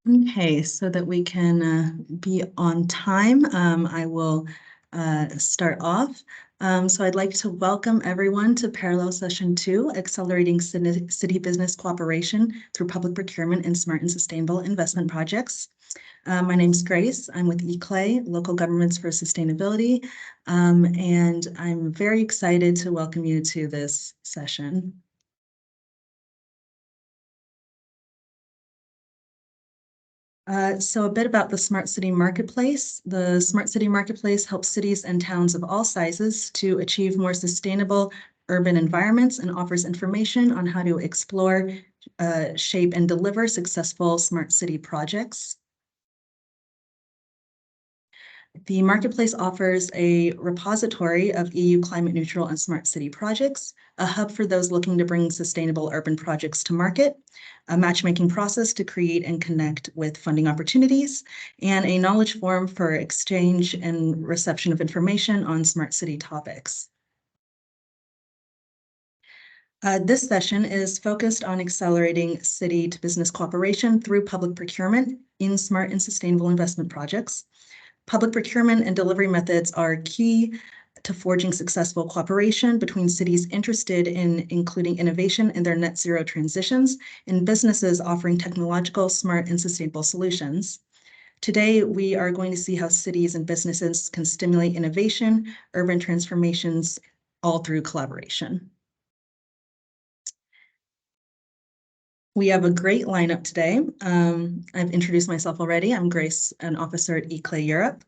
Okay, so that we can be on time, I will start off. So I'd like to welcome everyone to Parallel Session 2, Accelerating City Business Cooperation through Public Procurement and Smart and Sustainable Investment Projects. My name's Grace. I'm with ICLEI, Local Governments for Sustainability, and I'm very excited to welcome you to this session. So a bit about the Smart City Marketplace. The Smart City Marketplace helps cities and towns of all sizes to achieve more sustainable urban environments and offers information on how to explore, shape, and deliver successful smart city projects. The marketplace offers a repository of EU climate neutral and smart city projects, a hub for those looking to bring sustainable urban projects to market, a matchmaking process to create and connect with funding opportunities, and a knowledge forum for exchange and reception of information on smart city topics. This session is focused on accelerating city to business cooperation through public procurement in smart and sustainable investment projects. Public procurement and delivery methods are key to forging successful cooperation between cities interested in including innovation in their net zero transitions and businesses offering technological, smart, and sustainable solutions. Today, we are going to see how cities and businesses can stimulate innovation, urban transformations, all through collaboration. We have a great lineup today. I've introduced myself already. I'm Grace, an officer at ICLEI Europe.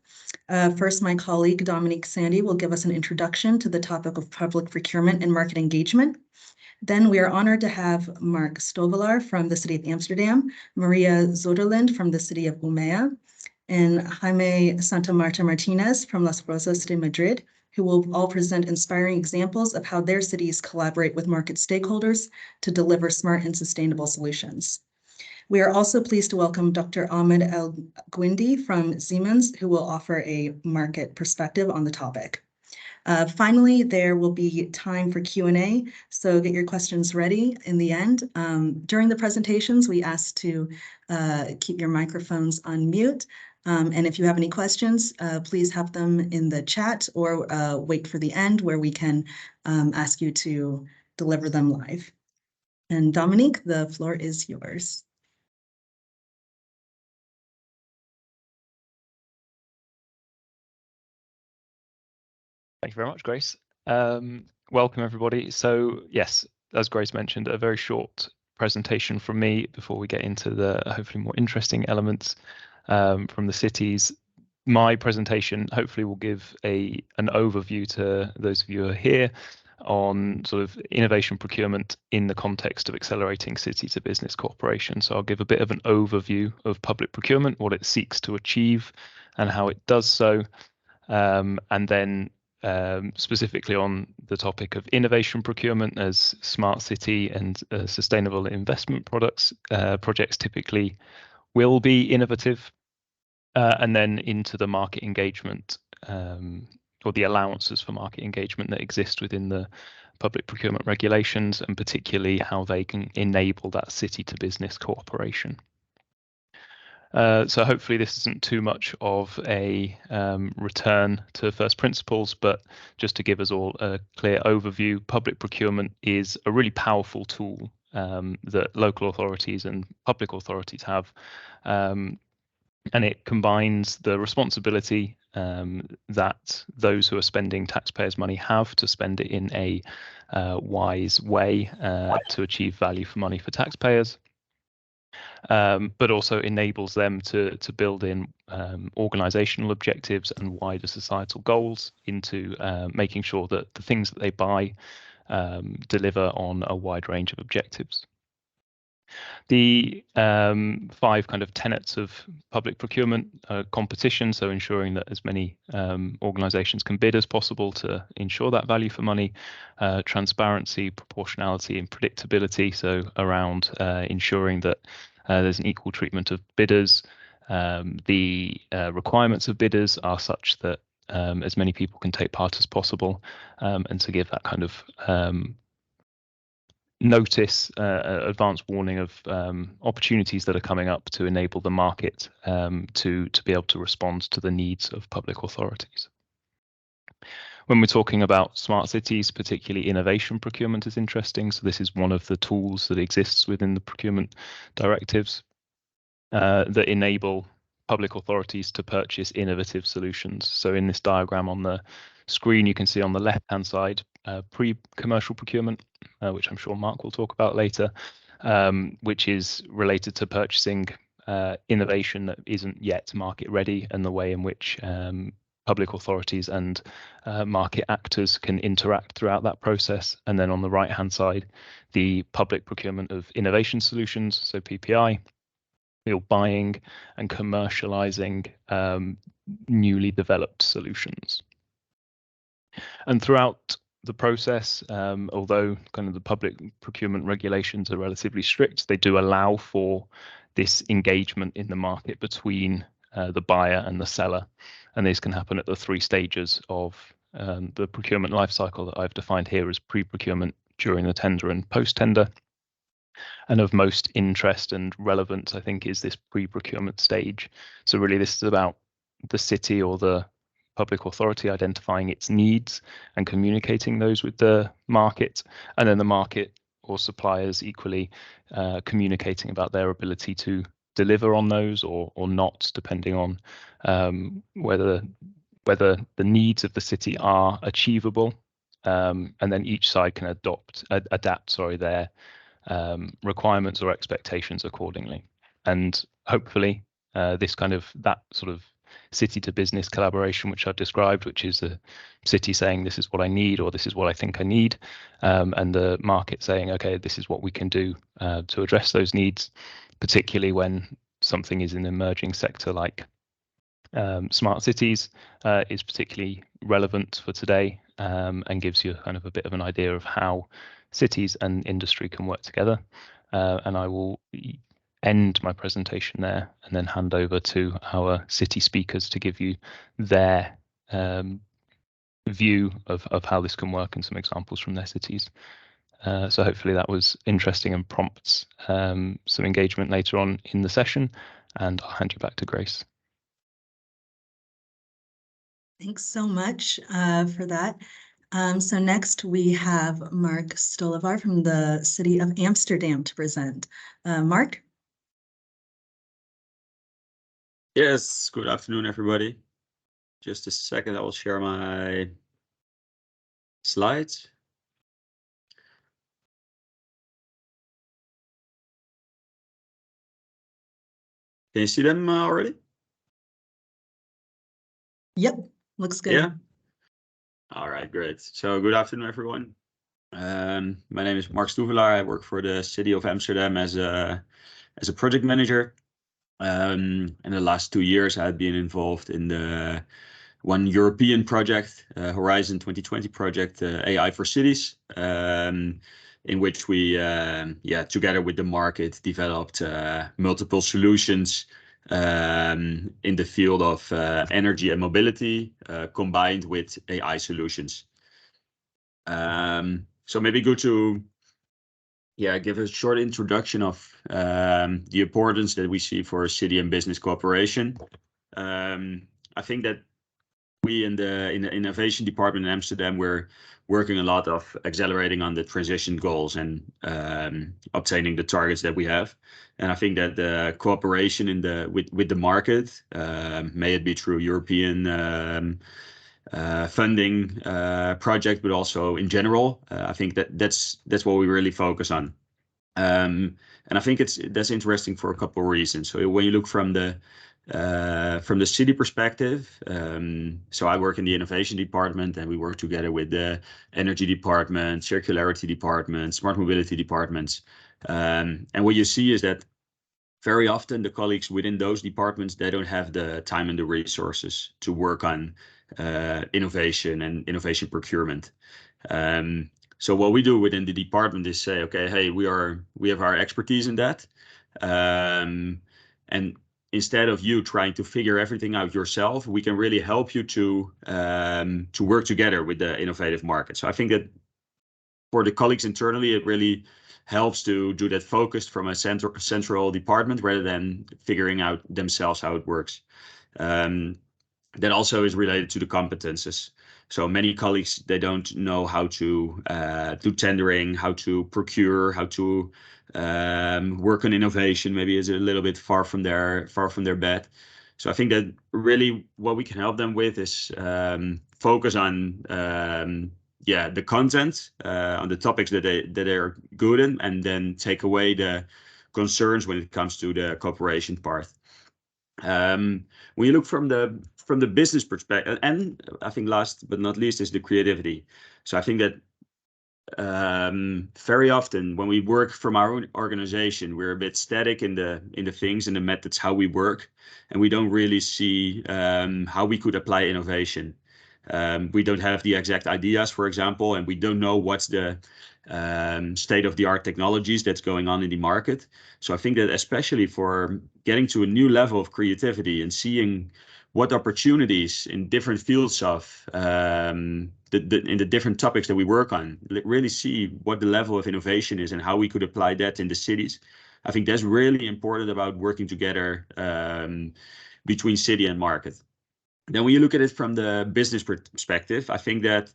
First, my colleague Dominique Sandy will give us an introduction to the topic of public procurement and market engagement. Then we are honored to have Mark Stoevelaar from the city of Amsterdam, Maria Söderlind from the city of Umeå, and Jaime Santamarta Martinez from Las Rozas de Madrid, who will all present inspiring examples of how their cities collaborate with market stakeholders to deliver smart and sustainable solutions. We are also pleased to welcome Dr. Ahmed Elguindy from Siemens, who will offer a market perspective on the topic. Finally, there will be time for Q&A, so get your questions ready in the end. During the presentations, we ask to keep your microphones on mute. And if you have any questions, please have them in the chat or wait for the end where we can ask you to deliver them live. And Dominique, the floor is yours. Thank you very much, Grace. Welcome, everybody. So, yes, as Grace mentioned, a very short presentation from me before we get into the hopefully more interesting elements from the cities. My presentation hopefully will give an overview to those of you who are here on sort of innovation procurement in the context of accelerating city to business cooperation. So I'll give a bit of an overview of public procurement, what it seeks to achieve and how it does so. And then specifically on the topic of innovation procurement, as smart city and sustainable investment projects typically will be innovative, and then into the market engagement or the allowances for market engagement that exist within the public procurement regulations, and particularly how they can enable that city to business cooperation. So hopefully this isn't too much of a return to first principles, but just to give us all a clear overview, public procurement is a really powerful tool that local authorities and public authorities have. And it combines the responsibility that those who are spending taxpayers' money have to spend it in a wise way to achieve value for money for taxpayers. But also enables them to build in organizational objectives and wider societal goals into making sure that the things that they buy deliver on a wide range of objectives. The 5 kind of tenets of public procurement competition, so ensuring that as many organizations can bid as possible to ensure that value for money, transparency, proportionality, and predictability, so around ensuring that there's an equal treatment of bidders. The requirements of bidders are such that as many people can take part as possible, and to give that kind of notice, advance warning of opportunities that are coming up to enable the market to be able to respond to the needs of public authorities. When we're talking about smart cities, particularly innovation procurement is interesting. So this is one of the tools that exists within the procurement directives that enable public authorities to purchase innovative solutions. So in this diagram on the screen, you can see on the left-hand side, pre-commercial procurement, which I'm sure Mark will talk about later, which is related to purchasing innovation that isn't yet market ready, and the way in which public authorities and market actors can interact throughout that process. And then on the right-hand side, the public procurement of innovation solutions, so PPI, you're buying and commercializing newly developed solutions. And throughout the process, although kind of the public procurement regulations are relatively strict, they do allow for this engagement in the market between the buyer and the seller. And this can happen at the 3 stages of the procurement lifecycle that I've defined here as pre-procurement, during the tender, and post-tender. And of most interest and relevance, I think, is this pre-procurement stage. So really this is about the city or the public authority identifying its needs and communicating those with the market, and then the market or suppliers equally communicating about their ability to deliver on those or not, depending on whether the needs of the city are achievable, and then each side can adapt their requirements or expectations accordingly. And hopefully that sort of city to business collaboration, which I've described, which is the city saying this is what I need, or this is what I think I need, and the market saying, okay, this is what we can do to address those needs, particularly when something is an emerging sector like smart cities, is particularly relevant for today, and gives you kind of a bit of an idea of how cities and industry can work together. And I will end my presentation there and then hand over to our city speakers to give you their view of how this can work and some examples from their cities. So hopefully that was interesting and prompts some engagement later on in the session, and I'll hand you back to Grace. Thanks so much for that. So next we have Mark Stoevelaar from the City of Amsterdam to present. Mark? Yes, good afternoon, everybody. Just a second, I will share my slides. Can you see them already? Yep, looks good. Yeah. All right, great. So good afternoon, everyone. My name is Mark Stoevelaar. I work for the City of Amsterdam as a project manager. In the last 2 years, I've been involved in the one European project, Horizon 2020 project, AI for Cities, in which we, together with the market, developed multiple solutions in the field of energy and mobility, combined with AI solutions. So maybe good to give a short introduction of the importance that we see for city and business cooperation. I think that we in the innovation department in Amsterdam, we're working a lot of accelerating on the transition goals and obtaining the targets that we have. And I think that the cooperation with the market, may it be through European funding project, but also in general, I think that's what we really focus on. And I think that's interesting for a couple of reasons. So when you look from the city perspective, so I work in the innovation department, and we work together with the energy department, circularity department, smart mobility departments. And what you see is that very often the colleagues within those departments, they don't have the time and the resources to work on innovation and innovation procurement. So what we do within the department is say, okay, hey, we have our expertise in that, and instead of you trying to figure everything out yourself, we can really help you to work together with the innovative market. So I think that for the colleagues internally, it really helps to do that focused from a central department rather than figuring out themselves how it works. That also is related to the competences. So many colleagues, they don't know how to do tendering, how to procure, how to work on innovation. Maybe is a little bit far from their bed. So I think that really what we can help them with is focus on the content, on the topics that they're good in, and then take away the concerns when it comes to the cooperation part. When you look from the business perspective, and I think last but not least is the creativity. So I think that very often when we work from our own organization, we're a bit static in the things and the methods how we work, and we don't really see how we could apply innovation. We don't have the exact ideas, for example, and we don't know what's the state-of-the-art technologies that's going on in the market. So I think that especially for getting to a new level of creativity and seeing what opportunities in different fields of in the different topics that we work on, really see what the level of innovation is and how we could apply that in the cities. I think that's really important about working together between city and market. Then when you look at it from the business perspective, I think that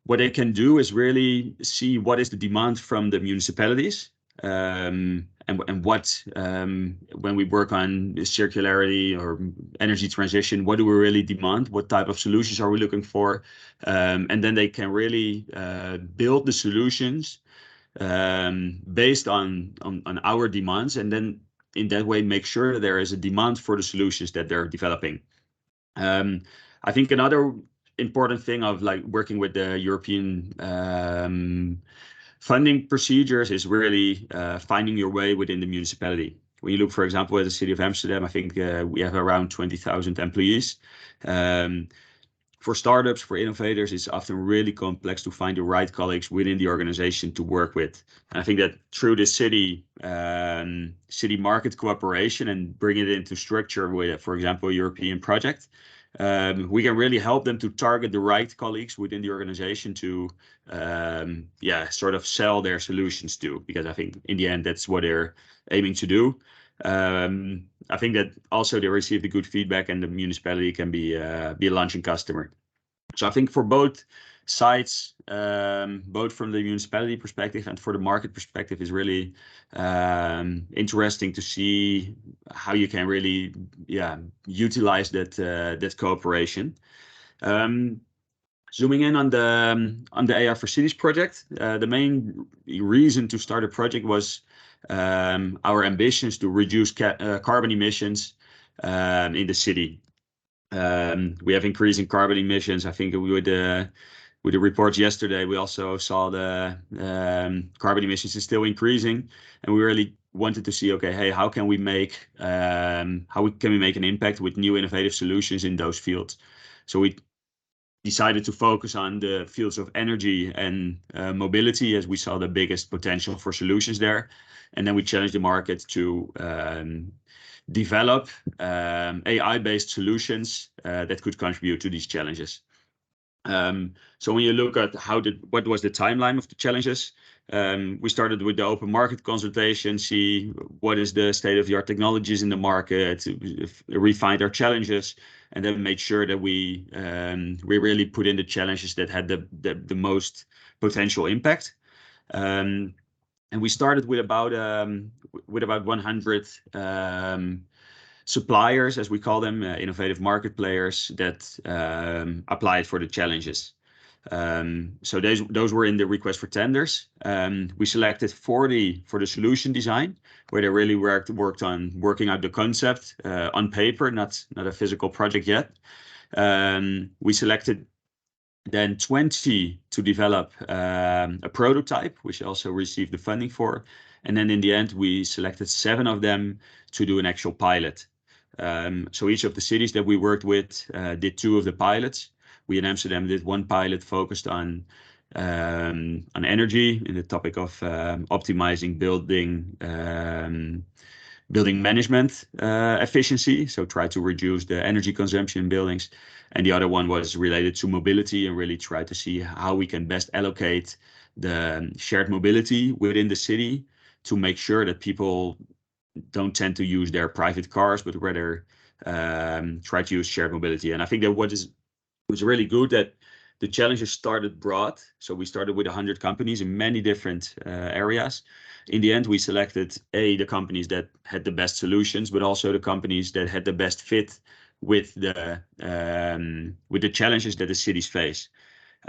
what they can do is really see what is the demand from the municipalities, and what when we work on circularity or energy transition, what do we really demand? What type of solutions are we looking for? And then they can really build the solutions based on our demands, and then in that way make sure that there is a demand for the solutions that they're developing. I think another important thing of like working with the European funding procedures is really finding your way within the municipality. When you look, for example, at the city of Amsterdam, I think we have around 20,000 employees. For startups, for innovators, it's often really complex to find the right colleagues within the organization to work with. And I think that through the city market cooperation and bring it into structure with, for example, a European project, we can really help them to target the right colleagues within the organization to sort of sell their solutions to, because I think in the end that's what they're aiming to do. I think that also they receive the good feedback, and the municipality can be a launching customer. So I think for both sides, both from the municipality perspective and for the market perspective, is really interesting to see how you can really utilize that cooperation. Zooming in on the AI for Cities project, the main reason to start a project was our ambitions to reduce carbon emissions in the city. We have increasing carbon emissions. I think with the reports yesterday, we also saw the carbon emissions is still increasing, and we really wanted to see, okay, hey, how can we make an impact with new innovative solutions in those fields? So we decided to focus on the fields of energy and mobility, as we saw the biggest potential for solutions there. And then we challenged the market to develop AI-based solutions that could contribute to these challenges. So when you look at what was the timeline of the challenges, we started with the open market consultation, see what is the state-of-the-art technologies in the market, refined our challenges, and then made sure that we really put in the challenges that had the most potential impact. And we started with about 100 suppliers, as we call them, innovative market players that applied for the challenges. So those were in the request for tenders. We selected 40 for the solution design, where they really worked on working out the concept on paper, not a physical project yet. We selected then 20 to develop a prototype, which also received the funding for. And then in the end, we selected 7 of them to do an actual pilot. So each of the cities that we worked with did 2 of the pilots. We in Amsterdam did 1 pilot focused on energy, in the topic of optimizing building management efficiency, so try to reduce the energy consumption in buildings. And the other one was related to mobility, and really try to see how we can best allocate the shared mobility within the city to make sure that people don't tend to use their private cars, but rather try to use shared mobility. And I think that was really good that the challenges started broad. So we started with 100 companies in many different areas. In the end, we selected the companies that had the best solutions, but also the companies that had the best fit with the challenges that the cities face.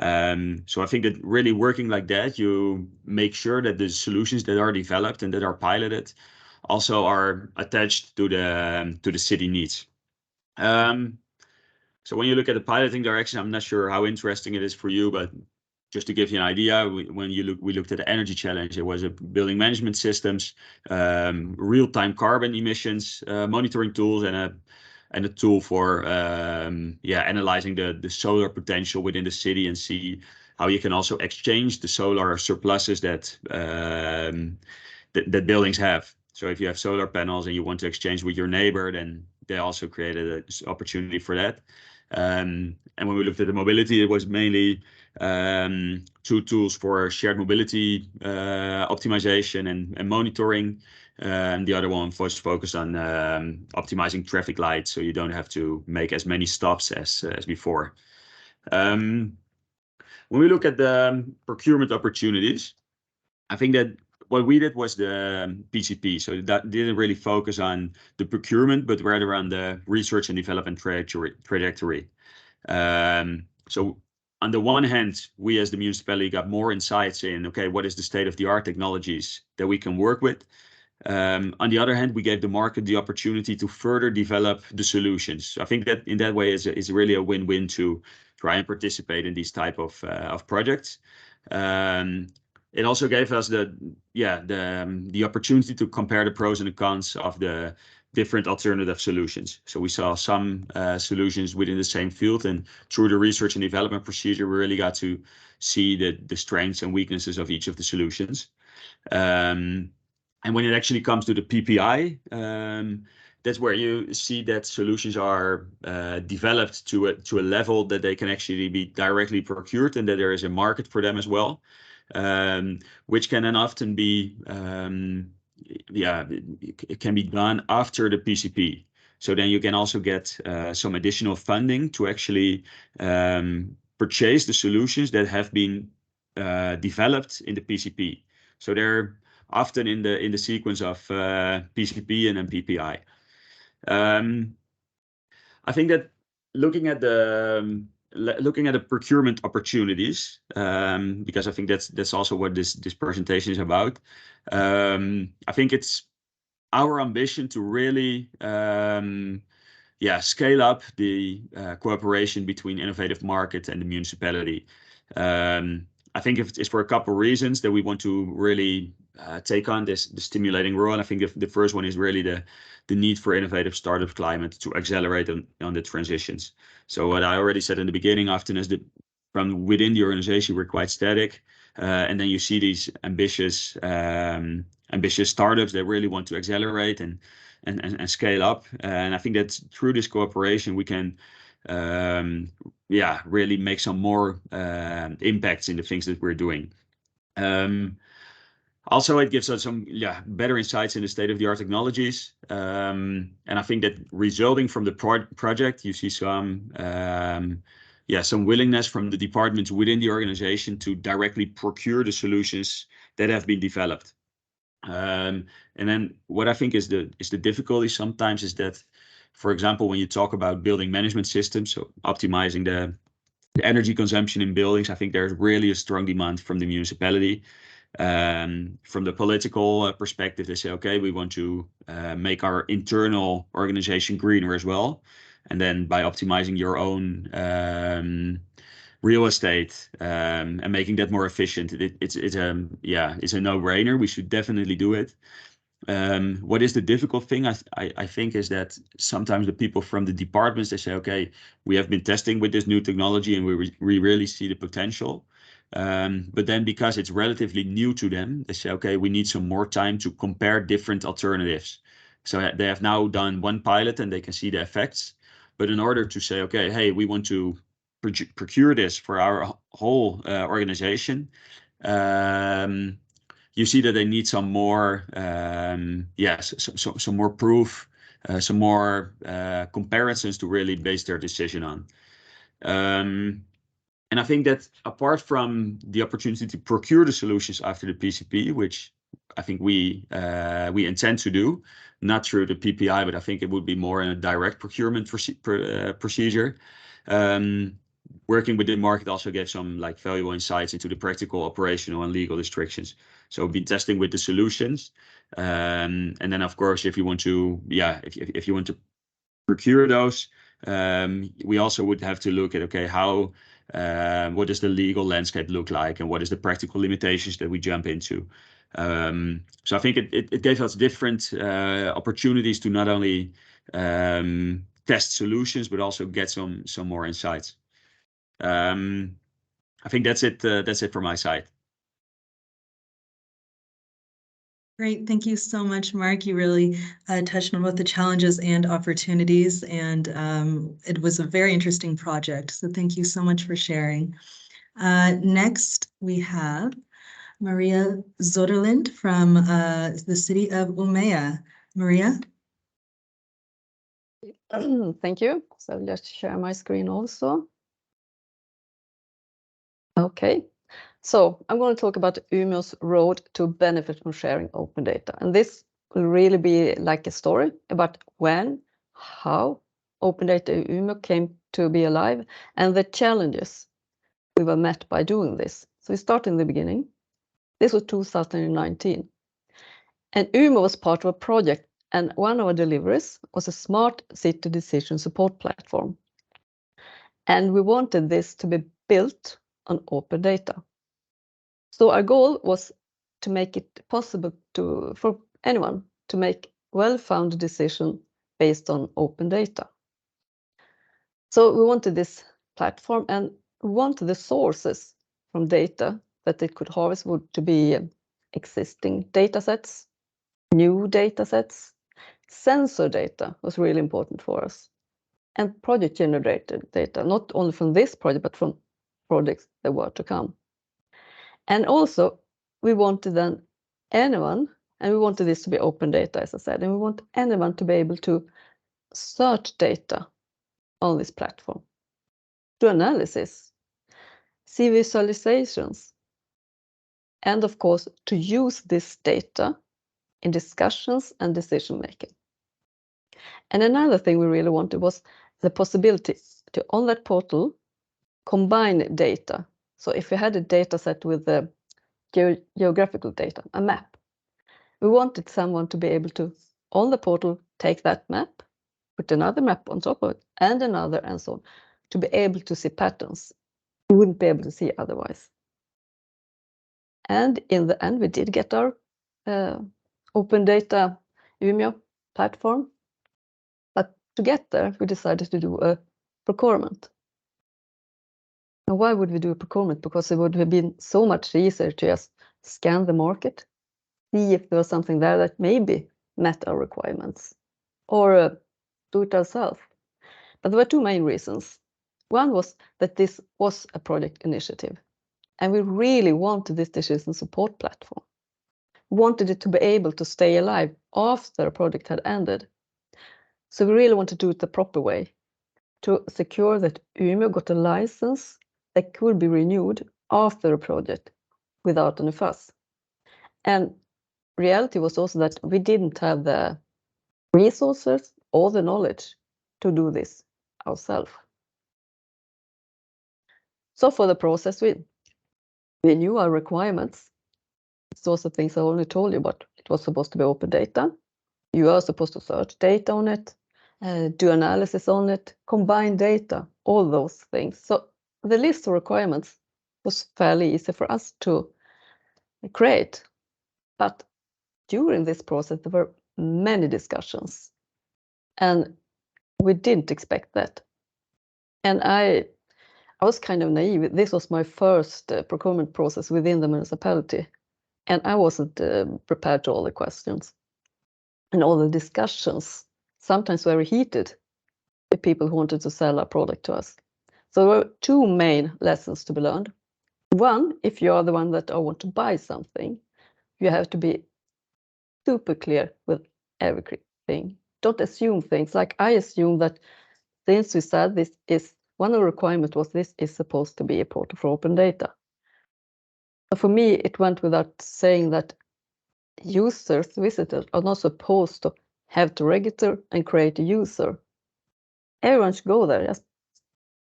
So I think that really working like that, you make sure that the solutions that are developed and that are piloted also are attached to the city needs. So when you look at the piloting direction, I'm not sure how interesting it is for you, but just to give you an idea, we looked at the energy challenge. It was a building management systems, real-time carbon emissions monitoring tools, and a tool for analyzing the solar potential within the city and see how you can also exchange the solar surpluses that buildings have. So if you have solar panels and you want to exchange with your neighbor, then they also created an opportunity for that. And when we looked at the mobility, it was mainly 2 tools for shared mobility optimization and monitoring. And the other one was focused on optimizing traffic lights, so you don't have to make as many stops as before. When we look at the procurement opportunities, I think that what we did was the PCP. So that didn't really focus on the procurement, but rather on the research and development trajectory. So on the one hand, we as the municipality got more insights in, okay, what is the state-of-the-art technologies that we can work with? On the other hand, we gave the market the opportunity to further develop the solutions. I think that in that way is really a win-win to try and participate in these type of projects. It also gave us the opportunity to compare the pros and the cons of the different alternative solutions. So we saw some solutions within the same field, and through the research and development procedure, we really got to see the strengths and weaknesses of each of the solutions. And when it actually comes to the PPI, that's where you see that solutions are developed to a level that they can actually be directly procured and that there is a market for them as well, which can then often be, it can be done after the PCP. So then you can also get some additional funding to actually purchase the solutions that have been developed in the PCP. So they're often in the sequence of PCP and then PPI. I think that looking at the procurement opportunities, because I think that's also what this presentation is about. I think it's our ambition to really scale up the cooperation between Innovative Market and the municipality. I think it's for a couple of reasons that we want to really take on the stimulating role. And I think the first one is really the need for innovative startup climate to accelerate on the transitions. So what I already said in the beginning, often is that from within the organization, we're quite static. And then you see these ambitious startups that really want to accelerate and scale up. And I think that through this cooperation, we can really make some more impacts in the things that we're doing. Also, it gives us some better insights in the state-of-the-art technologies. And I think that resulting from the project, you see some willingness from the departments within the organization to directly procure the solutions that have been developed. And then what I think is the difficulty sometimes is that, for example, when you talk about building management systems, so optimizing the energy consumption in buildings, I think there's really a strong demand from the municipality. From the political perspective, they say, okay, we want to make our internal organization greener as well. And then by optimizing your own real estate and making that more efficient, it's a no-brainer. We should definitely do it. What is the difficult thing, I think, is that sometimes the people from the departments, they say, okay, we have been testing with this new technology and we really see the potential. But then because it's relatively new to them, they say, okay, we need some more time to compare different alternatives. So they have now done one pilot and they can see the effects. But in order to say, okay, hey, we want to procure this for our whole organization, you see that they need some more, some more proof, some more comparisons to really base their decision on. And I think that apart from the opportunity to procure the solutions after the PCP, which I think we intend to do, not through the PPI, but I think it would be more in a direct procurement procedure. Working with the market also gave some like valuable insights into the practical, operational, and legal restrictions. So be testing with the solutions, and then of course, if you want to, if you want to procure those, we also would have to look at, okay, how what does the legal landscape look like, and what is the practical limitations that we jump into. So I think it gave us different opportunities to not only test solutions, but also get some more insights. I think that's it from my side. Great, thank you so much, Mark. You really touched on both the challenges and opportunities, and it was a very interesting project. So thank you so much for sharing. Next, we have Maria Söderlind from the city of Umeå. Maria? Thank you. So I'll just share my screen also. Okay. So I'm going to talk about Umeå's road to benefit from sharing open data. And this will really be like a story about when, how open data in Umeå came to be alive, and the challenges we were met by doing this. So we start in the beginning. This was 2019. And Umeå was part of a project, and one of our deliveries was a smart city decision support platform. And we wanted this to be built on open data. So our goal was to make it possible for anyone to make well-founded decisions based on open data. So we wanted this platform, and we wanted the sources from data that it could harvest would to be existing data sets, new data sets, sensor data was really important for us, and project-generated data, not only from this project, but from projects that were to come. And also, we wanted then anyone, and we wanted this to be open data, as I said, and we want anyone to be able to search data on this platform, do analysis, see visualizations, and of course, to use this data in discussions and decision making. And another thing we really wanted was the possibility to, on that portal, combine data. So if you had a data set with the geographical data, a map, we wanted someone to be able to, on the portal, take that map, put another map on top of it, and another, and so on, to be able to see patterns you wouldn't be able to see otherwise. And in the end, we did get our open data Umeå platform. But to get there, we decided to do a procurement. And why would we do a procurement? Because it would have been so much easier to just scan the market, see if there was something there that maybe met our requirements, or do it ourselves. But there were two main reasons. One was that this was a project initiative, and we really wanted this decision support platform. We wanted it to be able to stay alive after a project had ended. So we really wanted to do it the proper way, to secure that Umeå got a license that could be renewed after a project without any fuss. And reality was also that we didn't have the resources or the knowledge to do this ourselves. So for the process, we knew our requirements. It's also things I only told you, but it was supposed to be open data. You are supposed to search data on it, do analysis on it, combine data, all those things. So the list of requirements was fairly easy for us to create. But during this process, there were many discussions, and we didn't expect that. And I was kind of naive. This was my first procurement process within the municipality, and I wasn't prepared to all the questions and all the discussions, sometimes very heated, the people who wanted to sell our product to us. So there were two main lessons to be learned. One, if you are the one that want to buy something, you have to be super clear with everything. Don't assume things. Like I assume that since we said this is one of the requirements was this is supposed to be a portal for open data. But for me, it went without saying that users, visitors, are not supposed to have to register and create a user. Everyone should go there just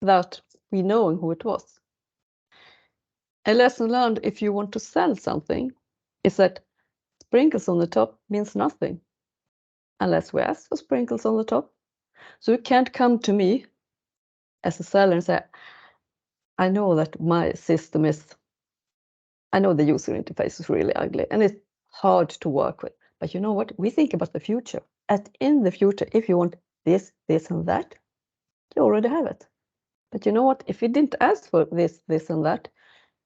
without we knowing who it was. A lesson learned if you want to sell something is that sprinkles on the top means nothing unless we ask for sprinkles on the top. So you can't come to me as a seller and say, I know that my system is, I know the user interface is really ugly and it's hard to work with. But you know what? We think about the future. In the future, if you want this, this, and that, you already have it. But you know what? If you didn't ask for this, this, and that,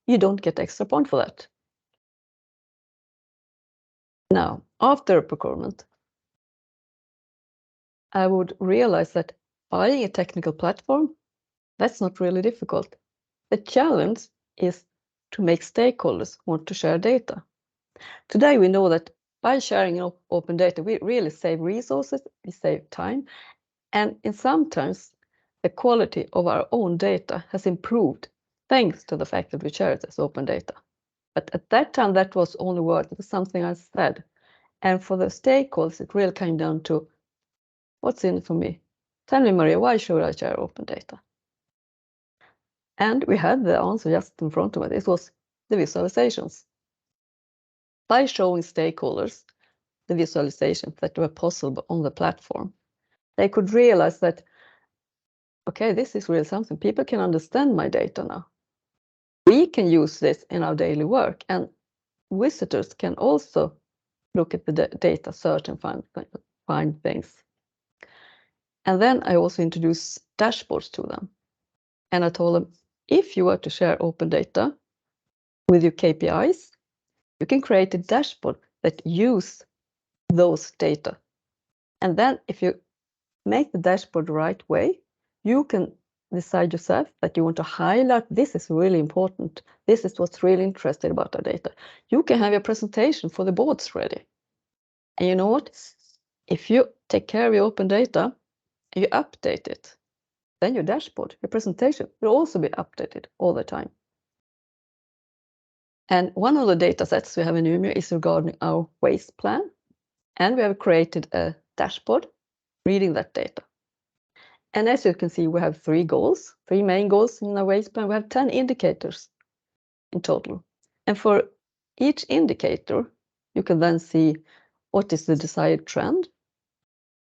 you don't get extra point for that. Now, after procurement, I would realize that buying a technical platform, that's not really difficult. The challenge is to make stakeholders want to share data. Today, we know that by sharing open data, we really save resources, we save time, and in sometimes the quality of our own data has improved thanks to the fact that we share it as open data. But at that time, that was only word, it was something I said. And for the stakeholders, it really came down to, what's in it for me? Tell me, Maria, why should I share open data? And we had the answer just in front of it. It was the visualizations. By showing stakeholders the visualizations that were possible on the platform, they could realize that, okay, this is really something. People can understand my data now. We can use this in our daily work, and visitors can also look at the data, search and find things. And then I also introduced dashboards to them. And I told them, if you were to share open data with your KPIs, you can create a dashboard that use those data. And then if you make the dashboard the right way, you can decide yourself that you want to highlight, this is really important. This is what's really interesting about our data. You can have your presentation for the boards ready. And you know what? If you take care of your open data, and you update it, then your dashboard, your presentation will also be updated all the time. And one of the data sets we have in Umeå is regarding our waste plan. And we have created a dashboard reading that data. And as you can see, we have three main goals in our waste plan. We have 10 indicators in total. And for each indicator, you can then see what is the desired trend.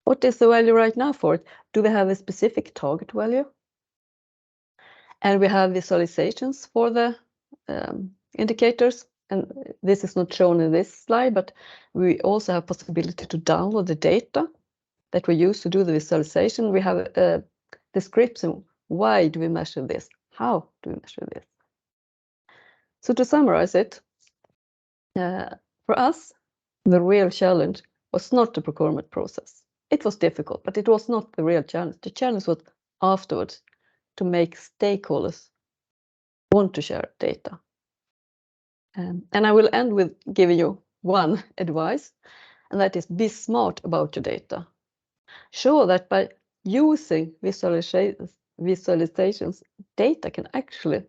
What is the value right now for it? Do we have a specific target value? And we have visualizations for the indicators. And this is not shown in this slide, but we also have possibility to download the data that we use to do the visualization. We have a description. Why do we measure this? How do we measure this? So to summarize it, for us, the real challenge was not the procurement process. It was difficult, but it was not the real challenge. The challenge was afterwards to make stakeholders want to share data. And I will end with giving you one advice, and that is be smart about your data. Show that by using visualizations, data can actually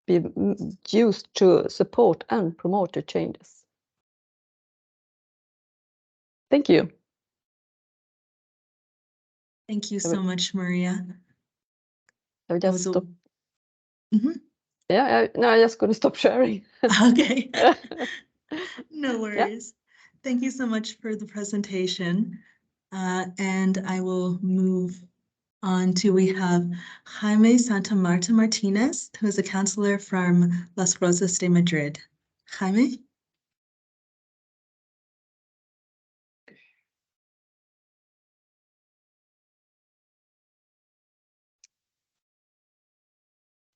be used to support and promote your changes. Thank you. Thank you so much, Maria. I just stop. Mm-hmm. Yeah, no, I just couldn't stop sharing. Okay. No worries. Yeah. Thank you so much for the presentation. And I will move on to, we have Jaime Santamarta Martinez, who is a councillor from Las Rozas de Madrid. Jaime?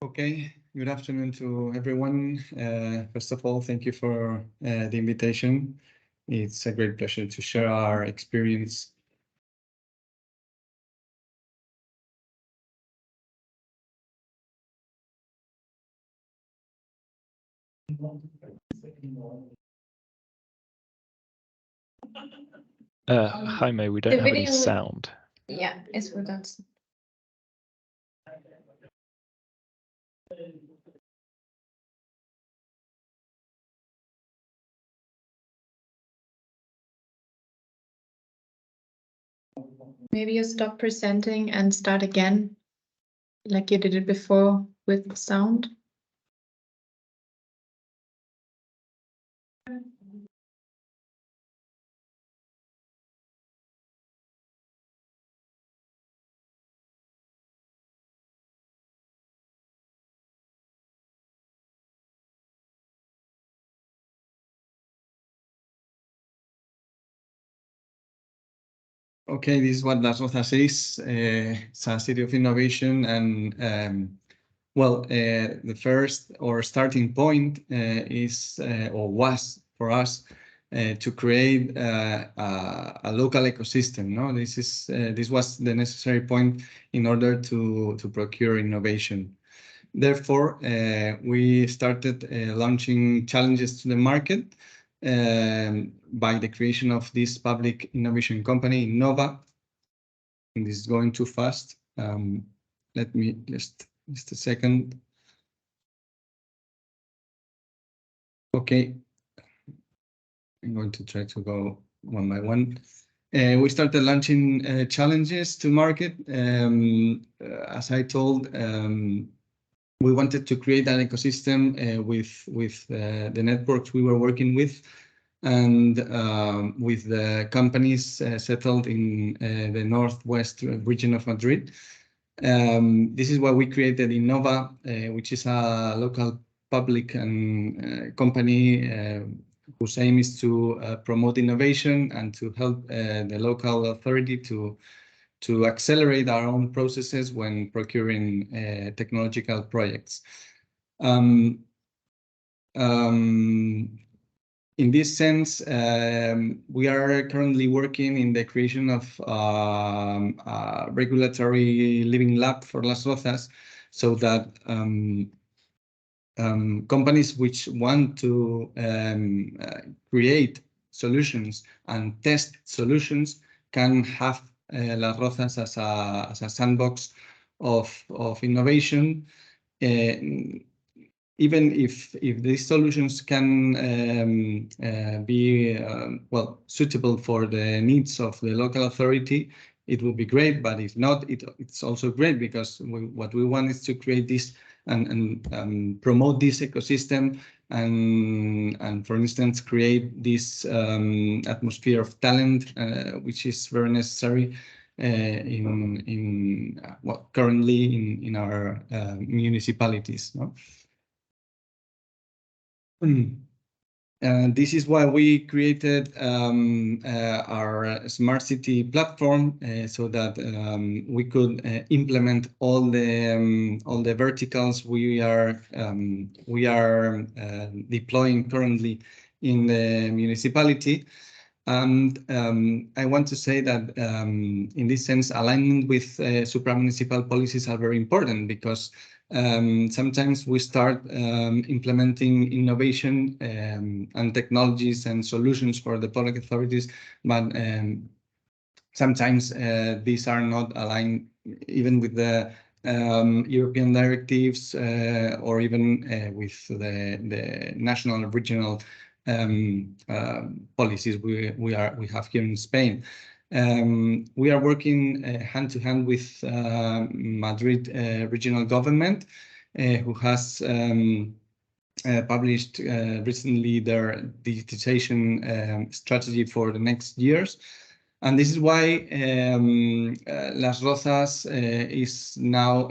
Okay, good afternoon to everyone. First of all, thank you for the invitation. It's a great pleasure to share our experience. Jaime, we don't have any sound. Yeah, it's without. Maybe you stop presenting and start again, like you did it before with sound. Okay, this is what Las Rozas is. It's a city of innovation, and well, the first or starting point is or was for us to create a local ecosystem. No, this was the necessary point in order to procure innovation. Therefore, we started launching challenges to the market by the creation of this public innovation company, Innova. And this is going too fast. Let me just a second. Okay, I'm going to try to go one by one. We started launching challenges to market. As I told, we wanted to create an ecosystem with the networks we were working with, and with the companies settled in the northwest region of Madrid. This is why we created Innova, which is a local public and company whose aim is to promote innovation and to help the local authority to accelerate our own processes when procuring technological projects. In this sense, we are currently working in the creation of a regulatory living lab for Las Rozas, so that companies which want to create solutions and test solutions can have Las Rozas as a sandbox of innovation. Even if these solutions can be well suitable for the needs of the local authority, it would be great. But if not, it's also great, because what we want is to create this and promote this ecosystem and for instance create this atmosphere of talent, which is very necessary currently in our municipalities. No? This is why we created our smart city platform, so that we could implement all the verticals we are deploying currently in the municipality. And I want to say that in this sense, alignment with supramunicipal policies are very important, because sometimes we start implementing innovation and technologies and solutions for the public authorities, but sometimes these are not aligned even with the European directives or even with the national and regional policies we have here in Spain. We are working hand to hand with Madrid regional government, who has published recently their digitization strategy for the next years. And this is why Las Rozas is now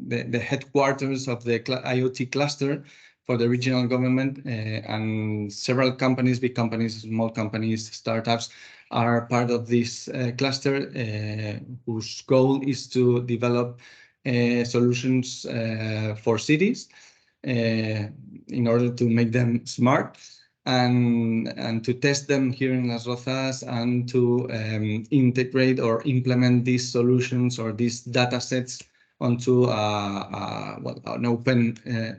the headquarters of the IoT cluster for the regional government, and several companies, big companies, small companies, startups, are part of this cluster, whose goal is to develop solutions for cities in order to make them smart, and to test them here in Las Rozas, and to integrate or implement these solutions or these data sets onto an open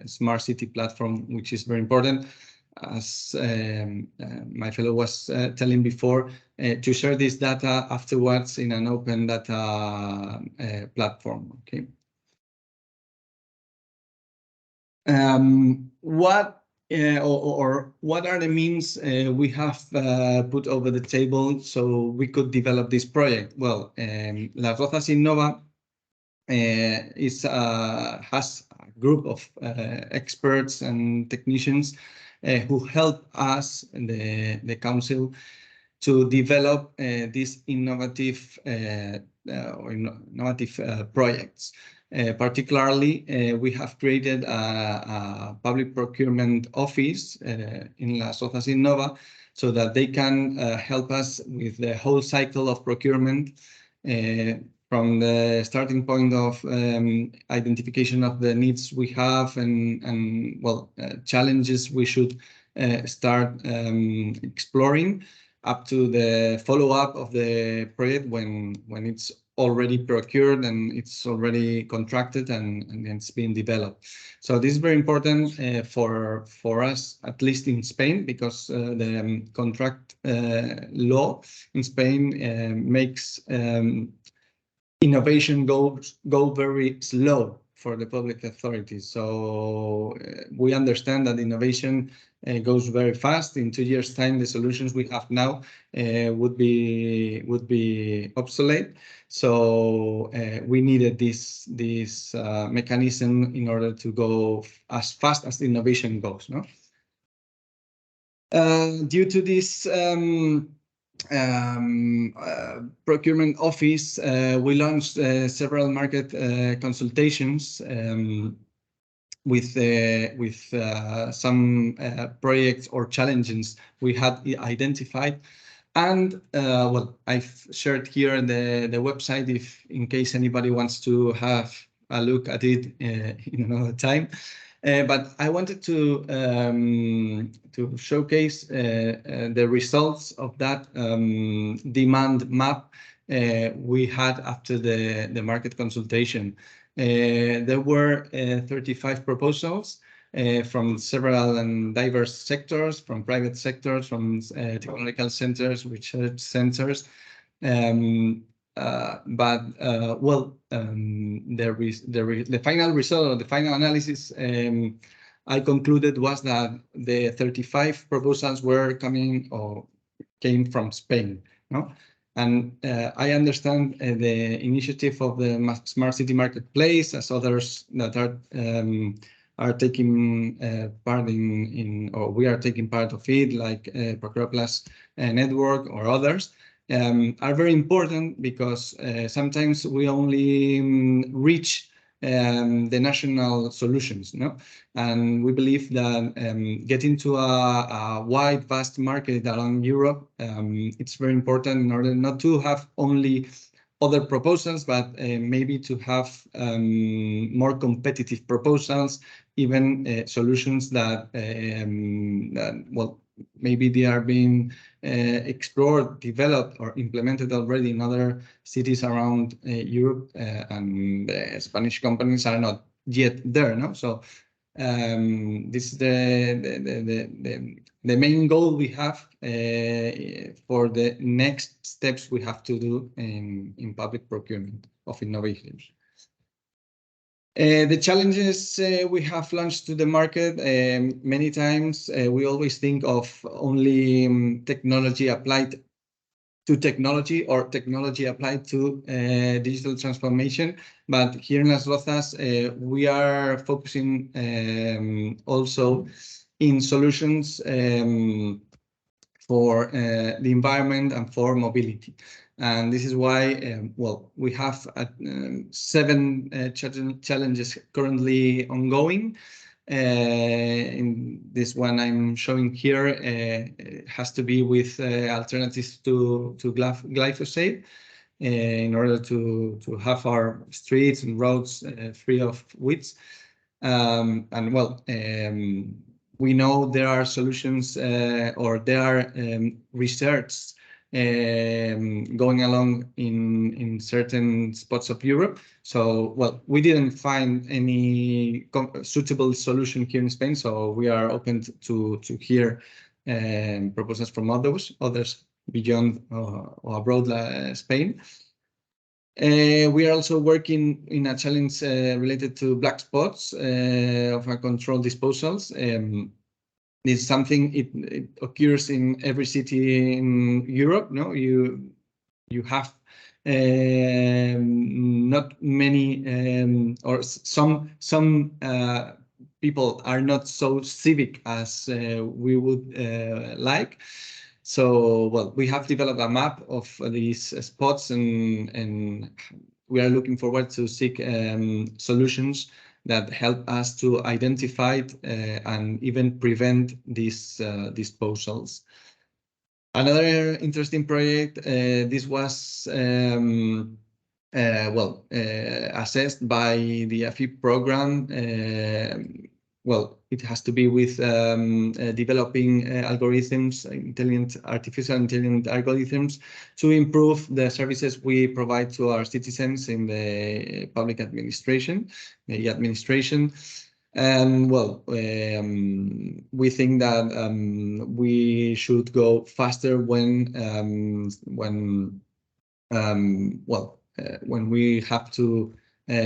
smart city platform, which is very important, as my fellow was telling before, to share this data afterwards in an open data platform. Okay. What are the means we have put over the table so we could develop this project? Well, Las Rozas Innova has a group of experts and technicians who help us, the council, to develop these innovative projects. Particularly, we have created a public procurement office in Las Rozas Innova so that they can help us with the whole cycle of procurement, from the starting point of identification of the needs we have and challenges we should start exploring, up to the follow-up of the project when it's already procured and it's already contracted and it's being developed. So this is very important for us, at least in Spain, because the contract law in Spain makes innovation go very slow for the public authorities. So we understand that innovation goes very fast. In 2 years' time, the solutions we have now would be obsolete. So we needed this mechanism in order to go as fast as the innovation goes. No? Due to this procurement office, we launched several market consultations with some projects or challenges we had identified. And I've shared here the website in case anybody wants to have a look at it in another time. But I wanted to showcase the results of that demand map we had after the market consultation. There were 35 proposals from several and diverse sectors, from private sectors, from technological centers, research centers. The final result, or the final analysis I concluded was that the 35 proposals were came from Spain. No? And I understand the initiative of the Smart City Marketplace, as others that are taking part or we are taking part of it, like Procura Plus Network or others, are very important because sometimes we only reach the national solutions, no? And we believe that getting to a wide, vast market around Europe, it's very important in order not to have only other proposals, but maybe to have more competitive proposals, even solutions that maybe they are being explored, developed, or implemented already in other cities around Europe, and Spanish companies are not yet there. No, so this is the main goal we have for the next steps we have to do in public procurement of innovations. The challenges we have launched to the market, many times we always think of only technology applied to technology or technology applied to digital transformation. But here in Las Rozas, we are focusing also in solutions for the environment and for mobility. And this is why, we have 7 challenges currently ongoing. In this one I'm showing here, it has to be with alternatives to glyphosate in order to have our streets and roads free of weeds. We know there are solutions or there are research going along in certain spots of Europe. So, well, we didn't find any suitable solution here in Spain, so we are open to hear proposals from others beyond or abroad Spain. We are also working in a challenge related to black spots of uncontrolled disposals. This is something it occurs in every city in Europe. No, you have not many or some people are not so civic as we would like. So, well, we have developed a map of these spots, and we are looking forward to seek solutions that help us to identify and even prevent these disposals. Another interesting project, this was assessed by the AFIP program. Well, it has to be with developing algorithms, artificial intelligent algorithms to improve the services we provide to our citizens in the public administration, the administration. And well, we think that we should go faster when we have to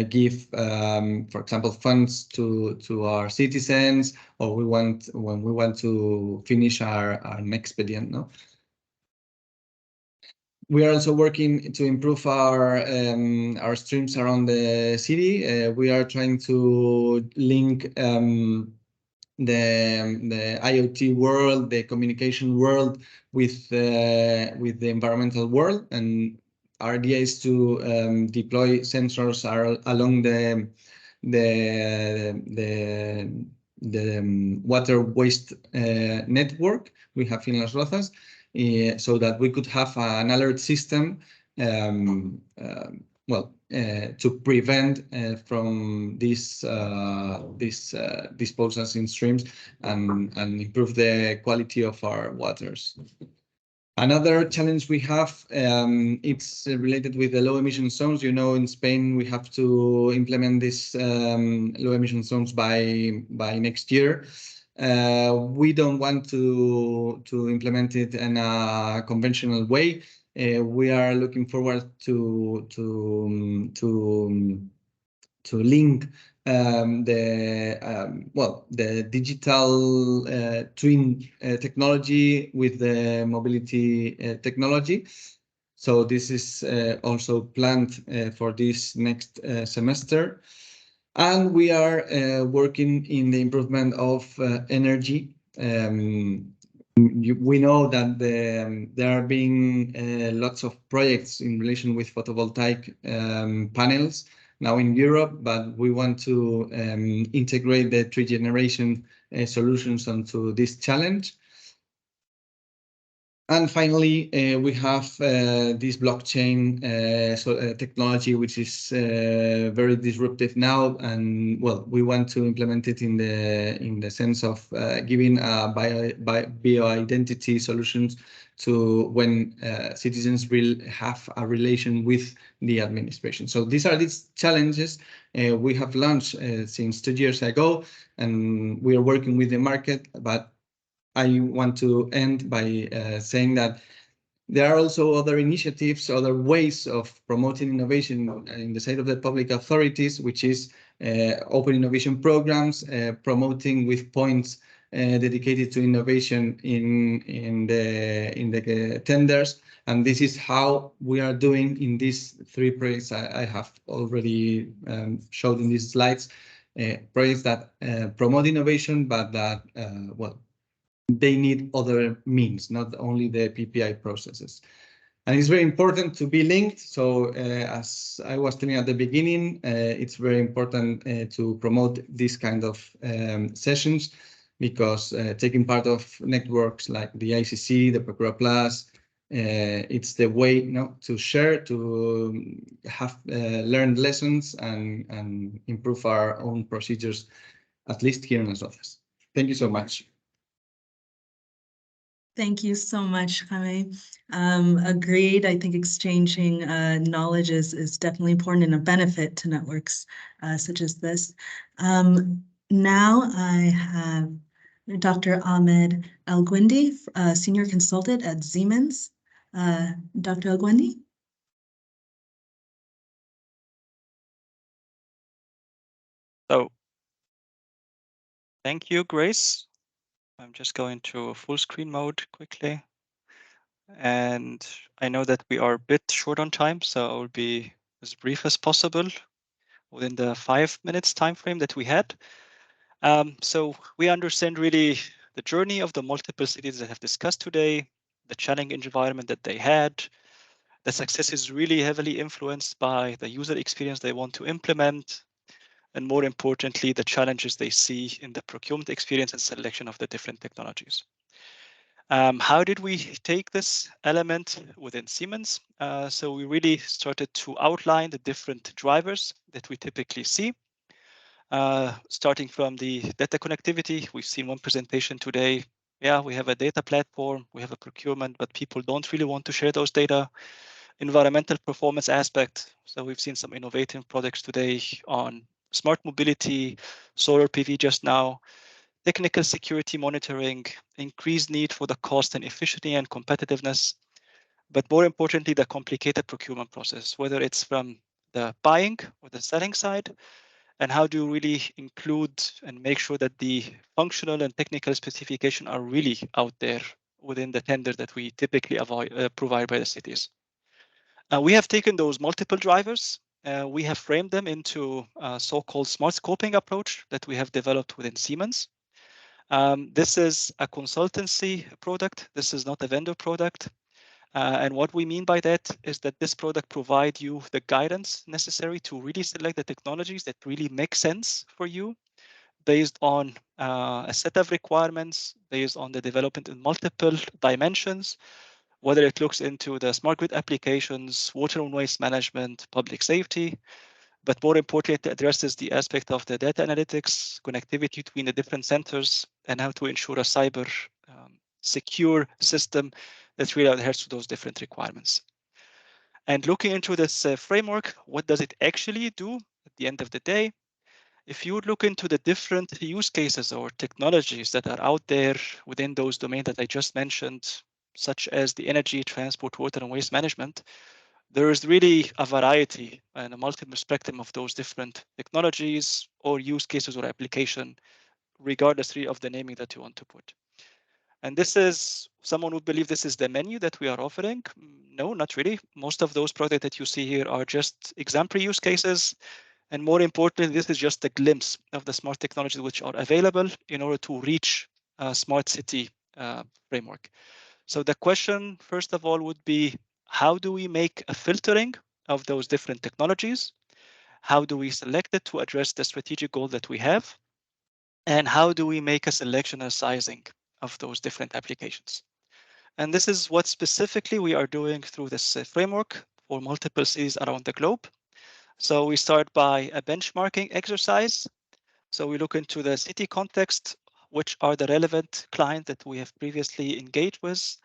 give, for example, funds to our citizens, or when we want to finish our next expedient. No. We are also working to improve our streams around the city. We are trying to link the IoT world, the communication world, with the environmental world, and our idea is to deploy sensors along the water waste network we have in Las Rozas, so that we could have an alert system to prevent from these disposals in streams and improve the quality of our waters. Another challenge we have, it's related with the low emission zones. You know, in Spain, we have to implement these low emission zones by next year. We don't want to implement it in a conventional way. We are looking forward to link the digital twin technology with the mobility technology. So this is also planned for this next semester. And we are working in the improvement of energy. We know that there are being lots of projects in relation with photovoltaic panels now in Europe, but we want to integrate the 3 generation solutions onto this challenge. And finally, we have this blockchain technology, which is very disruptive now, and well, we want to implement it in the sense of giving bioidentity solutions to when citizens will have a relation with the administration. So these are these challenges we have launched since 2 years ago, and we are working with the market. But I want to end by saying that there are also other initiatives, other ways of promoting innovation in the side of the public authorities, which is open innovation programs, promoting with points dedicated to innovation in the tenders. And this is how we are doing in these 3 projects I have already showed in these slides, projects that promote innovation, but that, they need other means, not only the PPI processes. And it's very important to be linked. So as I was telling at the beginning, it's very important to promote this kind of sessions, because taking part of networks like the ICC, the Procura Plus, it's the way to share, to have learned lessons and improve our own procedures, at least here in Las Rozas. Thank you so much. Thank you so much, Jaime. Agreed. I think exchanging knowledge is definitely important and a benefit to networks such as this. Now I have Dr. Ahmed Elguindy, Senior Consultant at Siemens. Dr. Elguindy? So, thank you, Grace. I'm just going to full screen mode quickly. And I know that we are a bit short on time, so I will be as brief as possible within the 5 minutes time frame that we had. So we understand really the journey of the multiple cities that have discussed today, the challenging environment that they had. The success is really heavily influenced by the user experience they want to implement, and more importantly, the challenges they see in the procurement experience and selection of the different technologies. How did we take this element within Siemens? So we really started to outline the different drivers that we typically see. Starting from the data connectivity, we've seen one presentation today. Yeah, we have a data platform, we have a procurement, but people don't really want to share those data. Environmental performance aspect. So we've seen some innovative products today on smart mobility, solar PV just now, technical security monitoring, increased need for the cost and efficiency and competitiveness, but more importantly, the complicated procurement process, whether it's from the buying or the selling side, and how do you really include and make sure that the functional and technical specification are really out there within the tender that we typically provide by the cities. We have taken those multiple drivers. We have framed them into a so-called smart scoping approach that we have developed within Siemens. This is a consultancy product. This is not a vendor product. And what we mean by that is that this product provides you the guidance necessary to really select the technologies that really make sense for you based on a set of requirements, based on the development in multiple dimensions, whether it looks into the smart grid applications, water and waste management, public safety, but more importantly, it addresses the aspect of the data analytics, connectivity between the different centers, and how to ensure a cyber secure system that really adheres to those different requirements. And looking into this framework, what does it actually do at the end of the day? If you would look into the different use cases or technologies that are out there within those domains that I just mentioned, such as the energy, transport, water, and waste management, there is really a variety and a multiple spectrum of those different technologies or use cases or application, regardless of the naming that you want to put. And this is, someone would believe this is the menu that we are offering. No, not really. Most of those products that you see here are just exemplary use cases. And more importantly, this is just a glimpse of the smart technologies which are available in order to reach a smart city framework. So the question, first of all, would be, how do we make a filtering of those different technologies? How do we select it to address the strategic goal that we have? And how do we make a selection and sizing of those different applications? And this is what specifically we are doing through this framework for multiple cities around the globe. So we start by a benchmarking exercise. So we look into the city context, which are the relevant clients that we have previously engaged with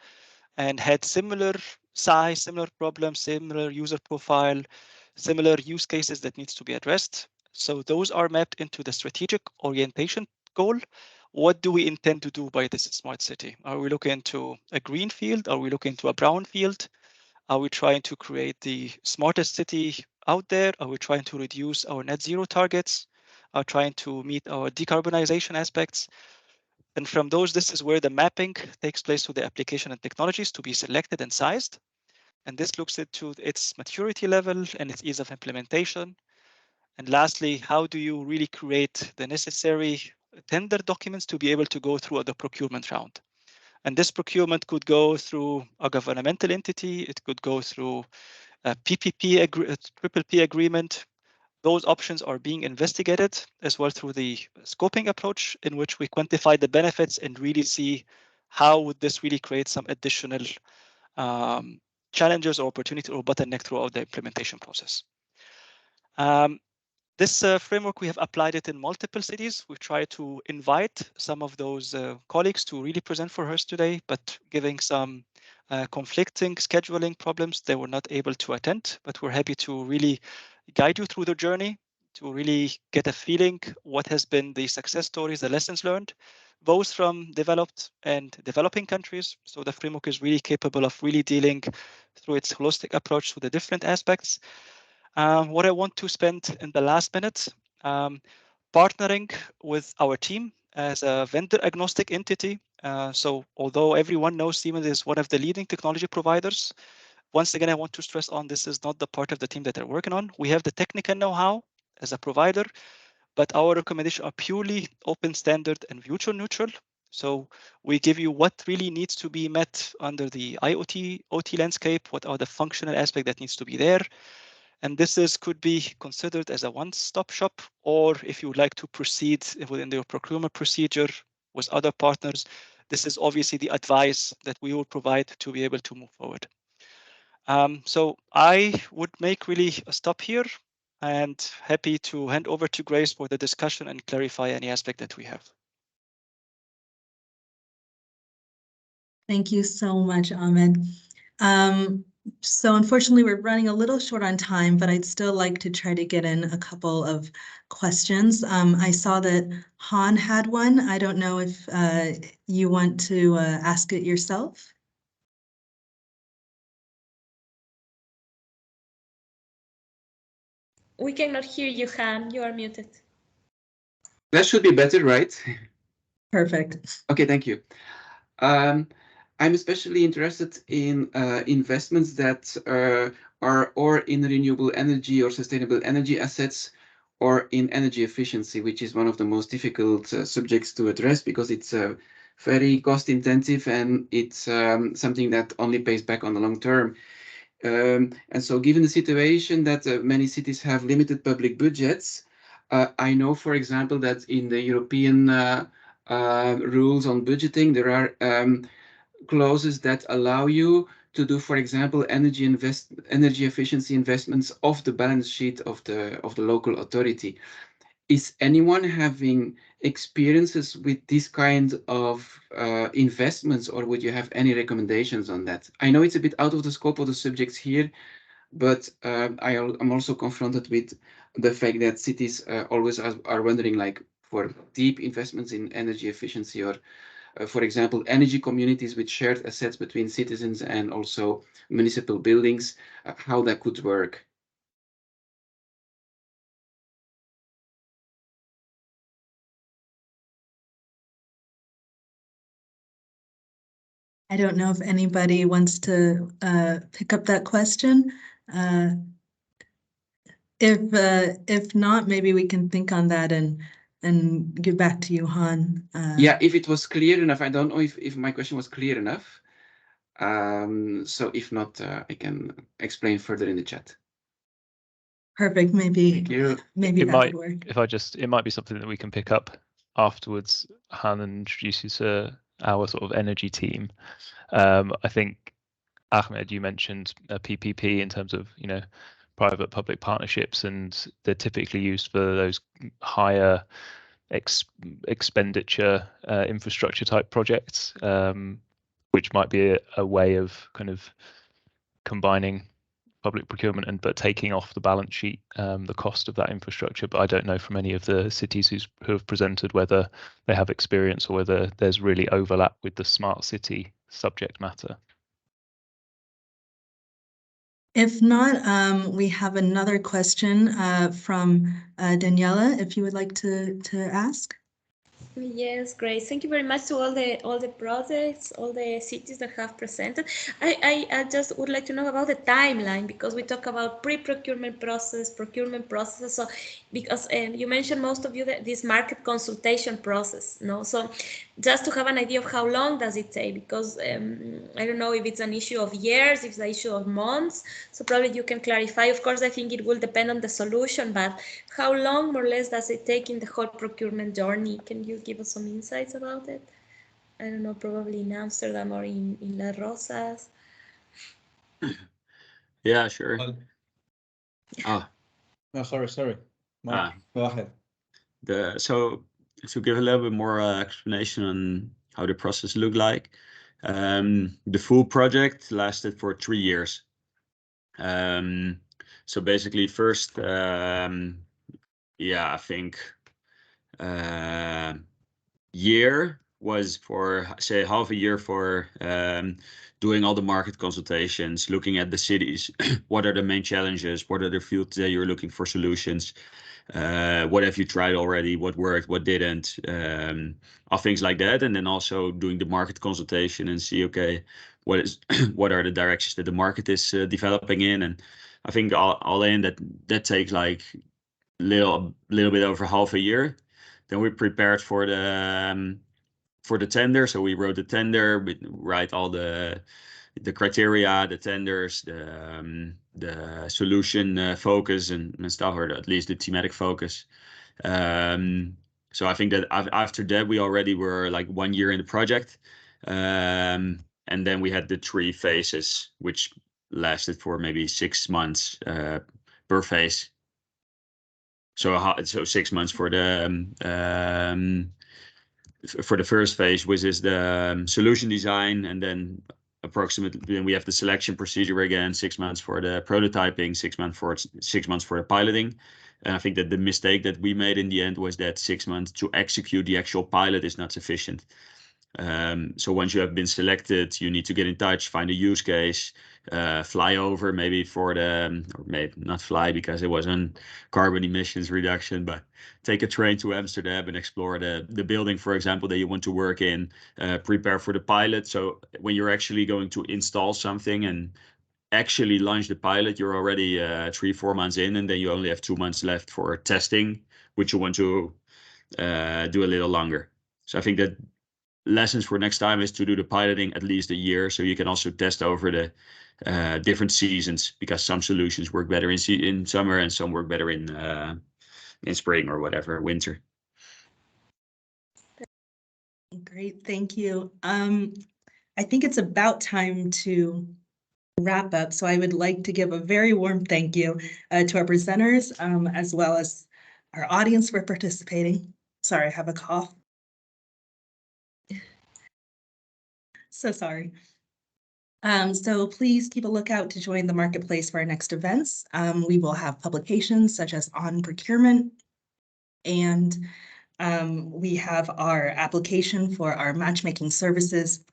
and had similar size, similar problems, similar user profile, similar use cases that needs to be addressed. So those are mapped into the strategic orientation goal. What do we intend to do by this smart city? Are we looking into a green field? Are we looking into a brown field? Are we trying to create the smartest city out there? Are we trying to reduce our net zero targets? Are trying to meet our decarbonization aspects? And from those, this is where the mapping takes place to the application and technologies to be selected and sized. And this looks into its maturity level and its ease of implementation. And lastly, how do you really create the necessary tender documents to be able to go through the procurement round? And this procurement could go through a governmental entity. It could go through a PPP, triple P agreement. Those options are being investigated as well through the scoping approach, in which we quantify the benefits and really see how would this really create some additional challenges or opportunity or bottleneck throughout the implementation process. This framework, we have applied it in multiple cities. We've tried to invite some of those colleagues to really present for us today, but giving some conflicting scheduling problems, they were not able to attend, but we're happy to really guide you through the journey to really get a feeling what has been the success stories, the lessons learned, both from developed and developing countries. So the framework is really capable of really dealing through its holistic approach to the different aspects. What I want to spend in the last minute, partnering with our team as a vendor agnostic entity. So although everyone knows Siemens is one of the leading technology providers, once again, I want to stress on this is not the part of the team that they're working on. We have the technical know-how as a provider, but our recommendations are purely open standard and mutual neutral. So we give you what really needs to be met under the IoT, OT landscape, what are the functional aspects that needs to be there. And this could be considered as a one-stop shop, or if you would like to proceed within your procurement procedure with other partners, this is obviously the advice that we will provide to be able to move forward. So I would make really a stop here and happy to hand over to Grace for the discussion and clarify any aspect that we have. Thank you so much, Ahmed. So unfortunately, we're running a little short on time, but I'd still like to try to get in a couple of questions. I saw that Han had one. I don't know if you want to ask it yourself. We cannot hear you, Han. You are muted. That should be better, right? Perfect. Okay, thank you. I'm especially interested in investments that are or in renewable energy or sustainable energy assets or in energy efficiency, which is one of the most difficult subjects to address because it's very cost intensive and it's something that only pays back on the long term. And so given the situation that many cities have limited public budgets, I know, for example, that in the European rules on budgeting, there are clauses that allow you to do, for example, energy efficiency investments off the balance sheet of the local authority. Is anyone having experiences with this kind of investments, or would you have any recommendations on that? I know it's a bit out of the scope of the subjects here, but I'm also confronted with the fact that cities always are wondering, like, for deep investments in energy efficiency or for example, energy communities with shared assets between citizens and also municipal buildings, how that could work. I don't know if anybody wants to pick up that question. If not, maybe we can think on that and get back to you, Han. Yeah, if it was clear enough. I don't know if my question was clear enough. So if not, I can explain further in the chat. Perfect. Maybe It that might would work. it might be something that we can pick up afterwards, Han, and introduce you to our sort of energy team. I think Ahmed, you mentioned a PPP in terms of, you know, private-public partnerships, and they're typically used for those higher expenditure infrastructure type projects, which might be a way of kind of combining public procurement but taking off the balance sheet the cost of that infrastructure. But I don't know from any of the cities who have presented whether they have experience or whether there's really overlap with the smart city subject matter. If not, we have another question from Daniela, if you would like to ask. Yes, great. Thank you very much to all the projects, all the cities that have presented. I just would like to know about the timeline, because we talk about pre-procurement process, procurement processes. So because you mentioned, most of you, that this market consultation process, no? So just to have an idea of how long does it take, because I don't know if it's an issue of years, if it's an issue of months. So probably you can clarify. Of course, I think it will depend on the solution, but how long more or less does it take in the whole procurement journey? Can you give us some insights about it? I don't know, probably in Amsterdam or in La Rozas. Yeah, sure. Sorry. Mark, go ahead. So to give a little bit more explanation on how the process looked like, the full project lasted for 3 years. So basically, first, I think year was for, say, half a year for doing all the market consultations, looking at the cities, what are the main challenges, what are the fields that you're looking for solutions, what have you tried already, what worked, what didn't, all things like that. And then also doing the market consultation and see, okay, what are the directions that the market is developing in. And I think all in that takes like little bit over half a year. Then we prepared for the tender. So we wrote the tender, we write all the criteria, the tenders, the solution focus and stuff, or at least the thematic focus. So I think that after that, we already were like 1 year in the project. And then we had the 3 phases, which lasted for maybe 6 months per phase. So 6 months for the first phase, which is the solution design, and then approximately we have the selection procedure again, 6 months for the prototyping, 6 months for the piloting. And I think that the mistake that we made in the end was that 6 months to execute the actual pilot is not sufficient. So once you have been selected, you need to get in touch, find a use case, fly over maybe or maybe not fly because it was on carbon emissions reduction, but take a train to Amsterdam and explore the building, for example, that you want to work in, prepare for the pilot. So when you're actually going to install something and actually launch the pilot, you're already 3-4 months in, and then you only have 2 months left for testing, which you want to do a little longer. So I think that lessons for next time is to do the piloting at least a year, so you can also test over the different seasons, because some solutions work better in summer and some work better in spring or whatever, winter. Great, thank you. I think it's about time to wrap up, so I would like to give a very warm thank you to our presenters, as well as our audience for participating. Sorry, I have a cough. So sorry. So please keep a lookout to join the marketplace for our next events. We will have publications such as on procurement, and we have our application for our matchmaking services